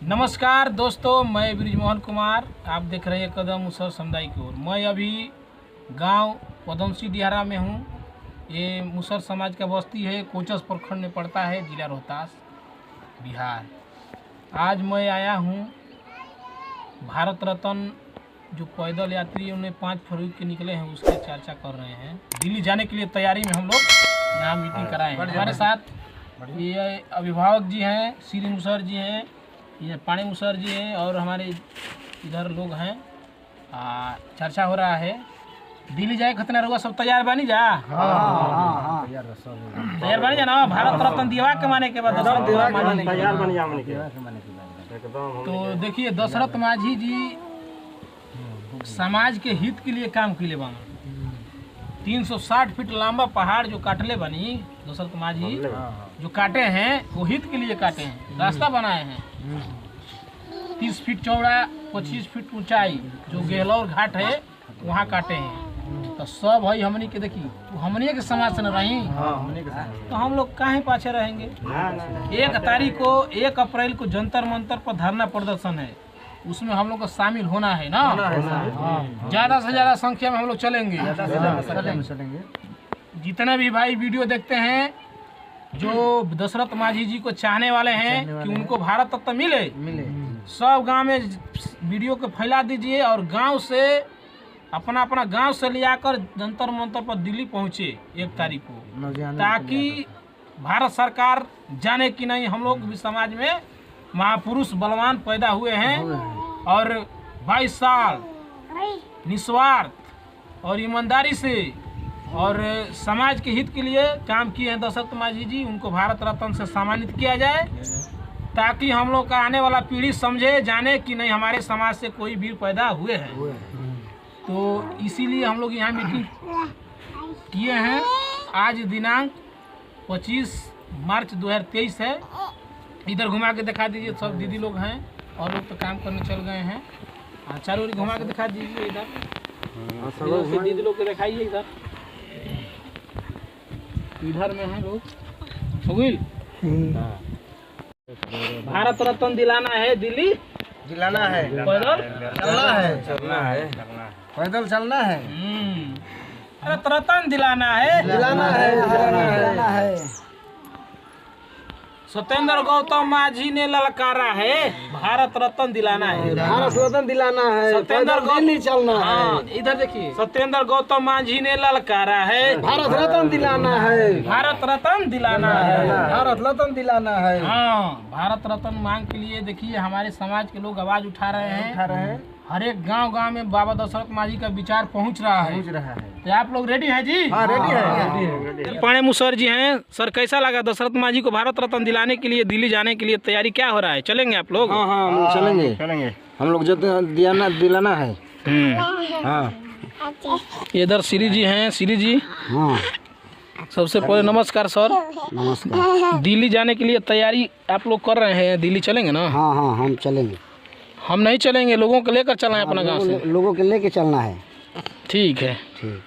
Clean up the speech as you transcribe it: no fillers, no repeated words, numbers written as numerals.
नमस्कार दोस्तों, मैं ब्रिजमोहन कुमार। आप देख रहे हैं कदम मुसहर समुदाय की ओर। मैं अभी गांव पदमसी दिहारा में हूं। ये मुसहर समाज का बस्ती है, कोचस प्रखंड में पड़ता है, जिला रोहतास, बिहार। आज मैं आया हूं भारत रत्न जो पैदल यात्री उन्हें 5 फरवरी के निकले हैं उसके चर्चा कर रहे हैं। दिल्ली जाने के लिए तैयारी में हम लोग यहाँ मीटिंग कराए हैं। हमारे साथ ये अभिभावक जी हैं, श्री मुसहर जी हैं, ये पानी मुसहर जी हैं और हमारे इधर लोग हैं। चर्चा हो रहा है दिल्ली जाए खतना रहुआ सब तैयार बनी जा। तैयार बनी जा ना। भारत रत्न दिवा के माने के बाद तो देखिए दशरथ माझी जी समाज के हित के लिए काम किए बना। 360 फीट लंबा पहाड़ जो काटले बनी दशरथ माझी जो काटे हैं वो हित के लिए काटे हैं। रास्ता बनाए हैं 30 फीट चौड़ा 25 फीट ऊंचाई जो गेहलौर घाट है वहाँ काटे हैं। तो सब भाई हमनी के देखी तो हमनी के समाज से न रही तो हम लोग काहे पाछे रहेंगे। 1 तारीख को 1 अप्रैल को जंतर मंतर पर धरना प्रदर्शन है, उसमें हम लोग को शामिल होना है ना। ज़्यादा से ज़्यादा संख्या में हम लोग चलेंगे। जितने भी भाई वीडियो देखते हैं जो दशरथ माझी जी को चाहने वाले हैं कि उनको भारत रत्न मिले, सब गांव में वीडियो को फैला दीजिए और गांव से अपना गांव से ले आकर जंतर मंतर पर दिल्ली पहुंचे 1 तारीख को, ताकि भारत सरकार जाने कि नहीं हम लोग भी समाज में महापुरुष बलवान पैदा हुए हैं और 22 साल निस्वार्थ और ईमानदारी से और समाज के हित के लिए काम किए हैं दशरथ माझी जी। उनको भारत रत्न से सम्मानित किया जाए ताकि हम लोग का आने वाला पीढ़ी समझे जाने कि नहीं हमारे समाज से कोई वीर पैदा हुए हैं। तो इसीलिए हम लोग यहाँ मीटिंग किए हैं। आज दिनांक 25 मार्च 2023 है। इधर घुमा के दिखा दीजिए, सब दीदी लोग हैं और लोग तो काम करने चल गए हैं। चारों ओर घुमा के दिखा दीजिए, इधर दीदी लोग को दिखाइए। इधर में है लोग। भारत रत्न दिलाना है, दिल्ली दिलाना है, पैदल चलना है, पैदल चलना है, भारत रत्न दिलाना है। सत्येंद्र गौतम माझी ने ललकारा है, भारत रत्न दिलाना है, भारत रत्न दिलाना है, सत्येंद्र दिल्ली चलना है। इधर देखिए, सत्येंद्र गौतम माझी ने ललकारा है, भारत रत्न दिलाना है, भारत रत्न दिलाना है, भारत रत्न दिलाना है। हाँ, भारत रत्न मांग के लिए देखिए हमारे समाज के लोग आवाज उठा रहे हैं। हर एक गांव में बाबा दशरथ माझी का विचार पहुंच रहा है। तो आप लोग रेडी हैं जी? हाँ, रेडी है। पानी मुसहर जी हैं। सर कैसा लगा दशरथ माझी को भारत रत्न दिलाने के लिए दिल्ली जाने के लिए तैयारी क्या हो रहा है? चलेंगे आप लोग? हाँ, हम चलेंगे। हम लोग जो दिलाना है। हाँ। इधर श्री जी हैं। श्री जी, हाँ, सबसे पहले नमस्कार सर। नमस्कार। दिल्ली जाने के लिए तैयारी आप लोग कर रहे हैं, दिल्ली चलेंगे ना? हाँ, हम चलेंगे। हम नहीं चलेंगे, लोगों को लेकर चलना है अपना गाँव से। लोगों के लेके चलना है। ठीक है। ठीक।